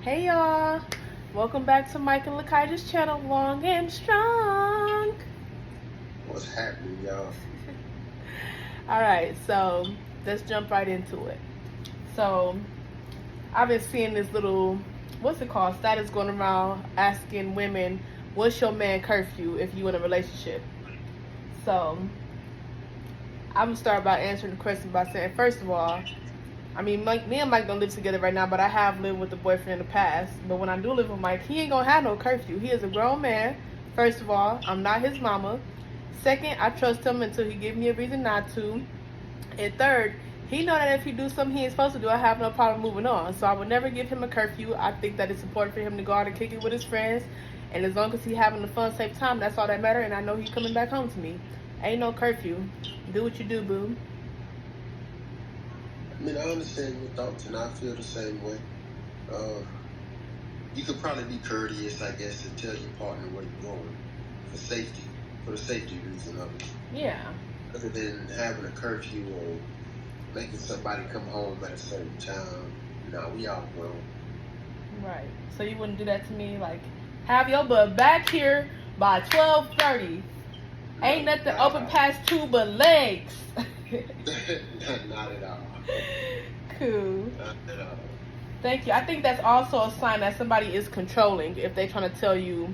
Hey y'all, welcome back to Mike and Lakaija's channel, Long and Strong. What's happening, y'all? Alright, so let's jump right into it. So I've been seeing this little, what's it called, status going around asking women, what's your man curfew if you in a relationship? So I'm gonna start by answering the question by saying, first of all, I mean, me and Mike don't live together right now, but I have lived with a boyfriend in the past. But when I do live with Mike, he ain't gonna have no curfew. He is a grown man. First of all, I'm not his mama. Second, I trust him until he give me a reason not to. And third, he know that if he do something he ain't supposed to do, I have no problem moving on. So I would never give him a curfew. I think that it's important for him to go out and kick it with his friends. And as long as he having a fun, safe time, that's all that matter. And I know he coming back home to me. Ain't no curfew. Do what you do, boo. I mean, I understand your thoughts, and I feel the same way. You could probably be courteous, I guess, and tell your partner where you're going for safety, for the safety reason of it. Yeah. Other than having a curfew or making somebody come home at a certain time. No, we all grown. Right. So you wouldn't do that to me? Like, have your butt back here by 12:30. Ain't nothing open past 2 but legs. Not at all. Cool. Not at all. Thank you. I think that's also a sign that somebody is controlling if they're trying to tell you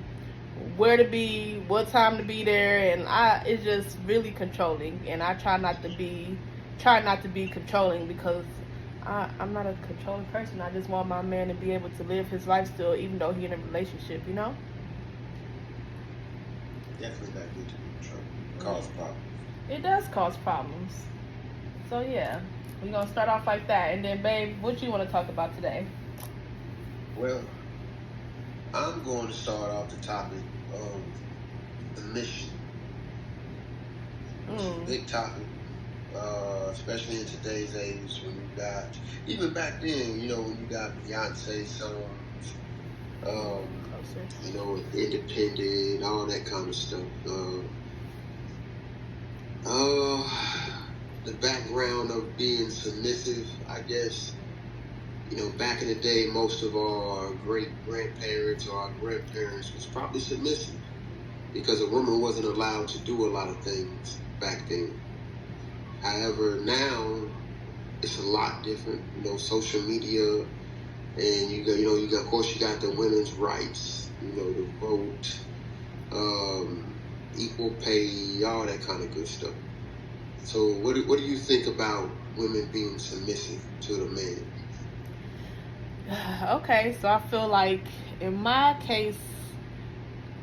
where to be, what time to be there, and it's just really controlling. And I try not to be controlling because I'm not a controlling person. I just want my man to be able to live his life still, even though he's in a relationship. You know. Definitely not good to be controlled. Cause problems. It does cause problems. So yeah, we're gonna start off like that, and then, babe, what you want to talk about today? Well, I'm going to start off the topic of the mission. It's a big topic, especially in today's age when you got, even back then, when you got Beyonce songs, independent, all that kind of stuff. The background of being submissive, I guess. Back in the day, most of our great-grandparents or our grandparents was probably submissive because a woman wasn't allowed to do a lot of things back then. However, now it's a lot different. Social media, and of course, you got the women's rights, the vote, equal pay, all that kind of good stuff. So what do you think about women being submissive to the man? Okay, so I feel like in my case,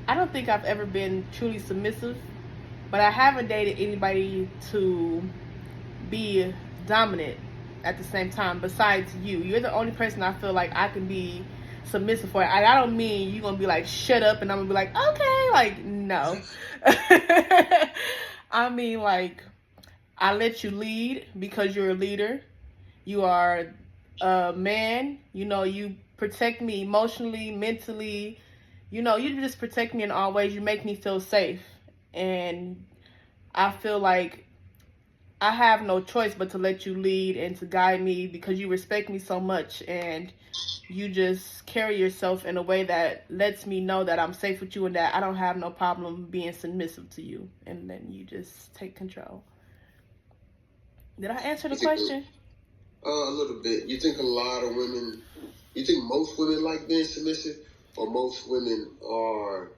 I don't think I've ever been truly submissive, but I haven't dated anybody to be dominant at the same time besides you. You're the only person I feel like I can be submissive for. I don't mean you're gonna be like, shut up, and I'm gonna be like, okay, like, no. I mean, like, I let you lead because you're a leader. You are a man. You protect me emotionally, mentally. You just protect me in all ways. You make me feel safe. And I feel like I have no choice but to let you lead and to guide me because you respect me so much. And you just carry yourself in a way that lets me know that I'm safe with you and that I don't have no problem being submissive to you. And then you just take control. Did I answer the question? A little bit. You think most women like being submissive, or most women are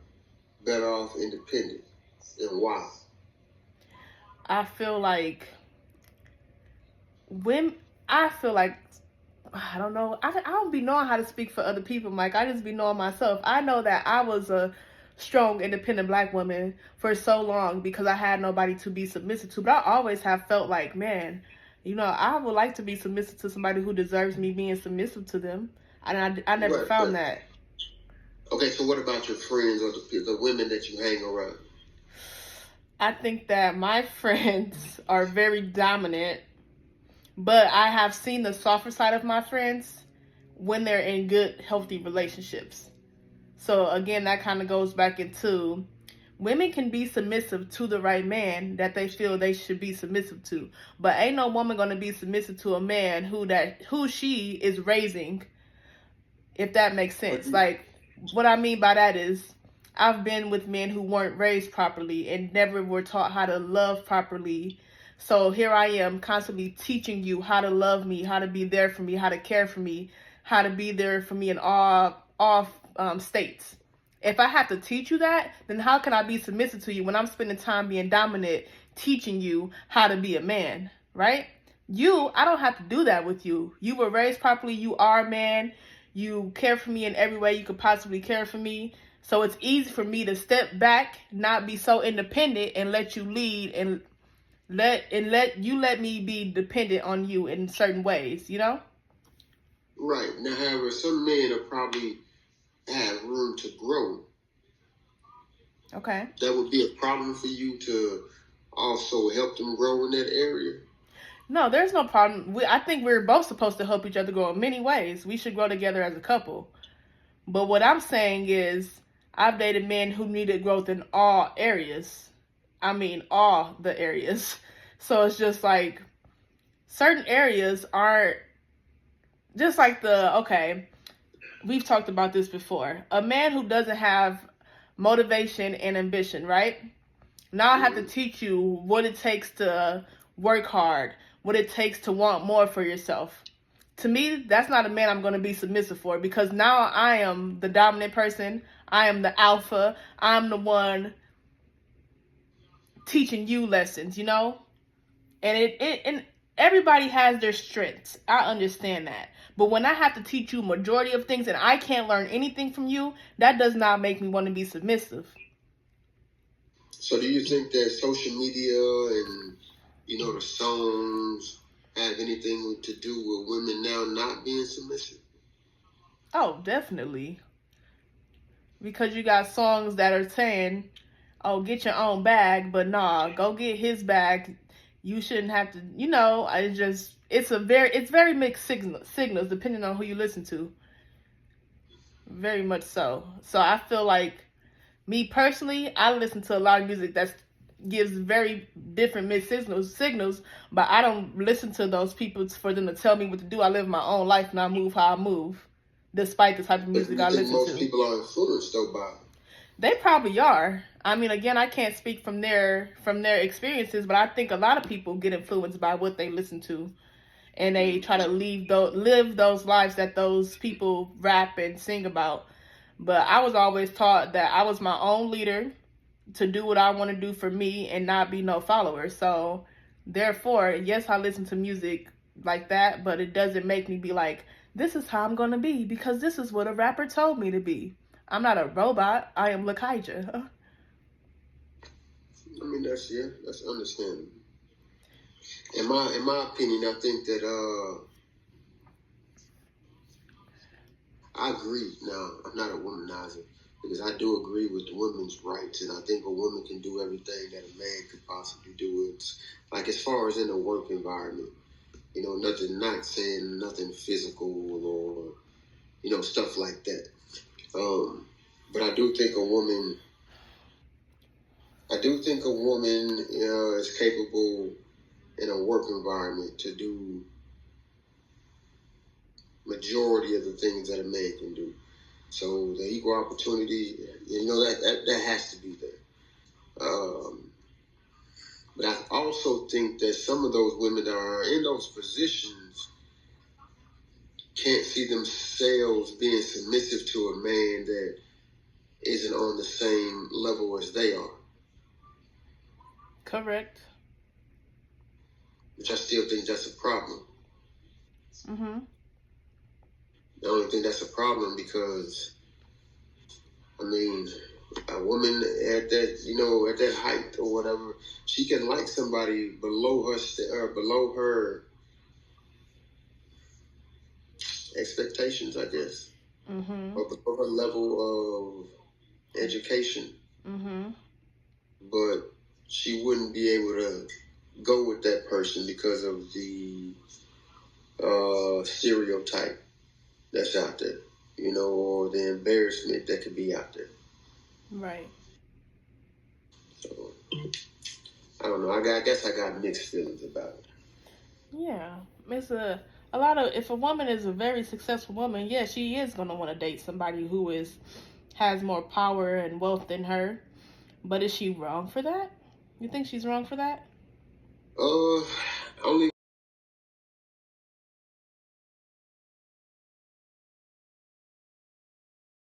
better off independent, and why? I feel like I don't know. I don't be knowing how to speak for other people, Mike. I just be knowing myself. I know that I was a strong, independent black woman for so long because I had nobody to be submissive to. But I always have felt like, man, I would like to be submissive to somebody who deserves me being submissive to them. And I never found that. Okay, so what about your friends or the women that you hang around? I think that my friends are very dominant, but I have seen the softer side of my friends when they're in good, healthy relationships. So again, that kind of goes back into women can be submissive to the right man that they feel they should be submissive to. But ain't no woman going to be submissive to a man who she is raising if that makes But sense. Like, what I mean by that is, I've been with men who weren't raised properly and never were taught how to love properly. So here I am constantly teaching you how to love me, how to be there for me, how to care for me, how to be there for me in all states. If I have to teach you that, then how can I be submissive to you when I'm spending time being dominant, teaching you how to be a man, right? I don't have to do that with you. You were raised properly. You are a man. You care for me in every way you could possibly care for me. So it's easy for me to step back, not be so independent, and let you lead, and let me be dependent on you in certain ways. right now, however, some men are probably have room to grow. Okay. That would be a problem for you to also help them grow in that area. No, there's no problem. I think we're both supposed to help each other grow in many ways. We should grow together as a couple. But what I'm saying is, I've dated men who needed growth in all areas. I mean, all the areas. So it's just like certain areas aren't just like okay, we've talked about this before. A man who doesn't have motivation and ambition, right? Now I have to teach you what it takes to work hard, what it takes to want more for yourself. To me, that's not a man I'm going to be submissive for, because now I am the dominant person. I am the alpha. I'm the one teaching you lessons, And everybody has their strengths. I understand that. But when I have to teach you majority of things and I can't learn anything from you, that does not make me want to be submissive. So, do you think that social media and the songs have anything to do with women now not being submissive? Oh, definitely. Because you got songs that are saying, "Oh, get your own bag," but nah, go get his bag. You shouldn't have to. It's very mixed signals depending on who you listen to. Very much so. So I feel like, me personally, I listen to a lot of music that gives very different mixed signals, but I don't listen to those people for them to tell me what to do. I live my own life and I move how I move, despite the type of But music you I think listen most to. people are influenced though by They probably are. I mean, again, I can't speak from their experiences, but I think a lot of people get influenced by what they listen to, and they try to live those lives that those people rap and sing about. But I was always taught that I was my own leader, to do what I want to do for me and not be no follower. So therefore, yes, I listen to music like that, but it doesn't make me be like, this is how I'm going to be because this is what a rapper told me to be. I'm not a robot. I am Lakaija. I mean, that's understandable. In my opinion, I think that I agree. Now, I'm not a womanizer because I do agree with the women's rights, and I think a woman can do everything that a man could possibly do. It's like, as far as in a work environment, nothing, not saying nothing physical or stuff like that. But I do think a woman is capable in a work environment to do majority of the things that a man can do. So the equal opportunity, that has to be there. But I also think that some of those women that are in those positions can't see themselves being submissive to a man that isn't on the same level as they are. Correct. Which I still think that's a problem. Mm-hmm. I only think that's a problem because, I mean, a woman at that height or whatever, she can like somebody below her expectations, I guess, Mm-hmm. or below her level of education. Mm-hmm. But she wouldn't be able to go with that person because of the stereotype that's out there, or the embarrassment that could be out there. Right. So I don't know. I guess I got mixed feelings about it. Yeah. It's a if a woman is a very successful woman, yeah, she is gonna want to date somebody who has more power and wealth than her. But is she wrong for that? You think she's wrong for that? Only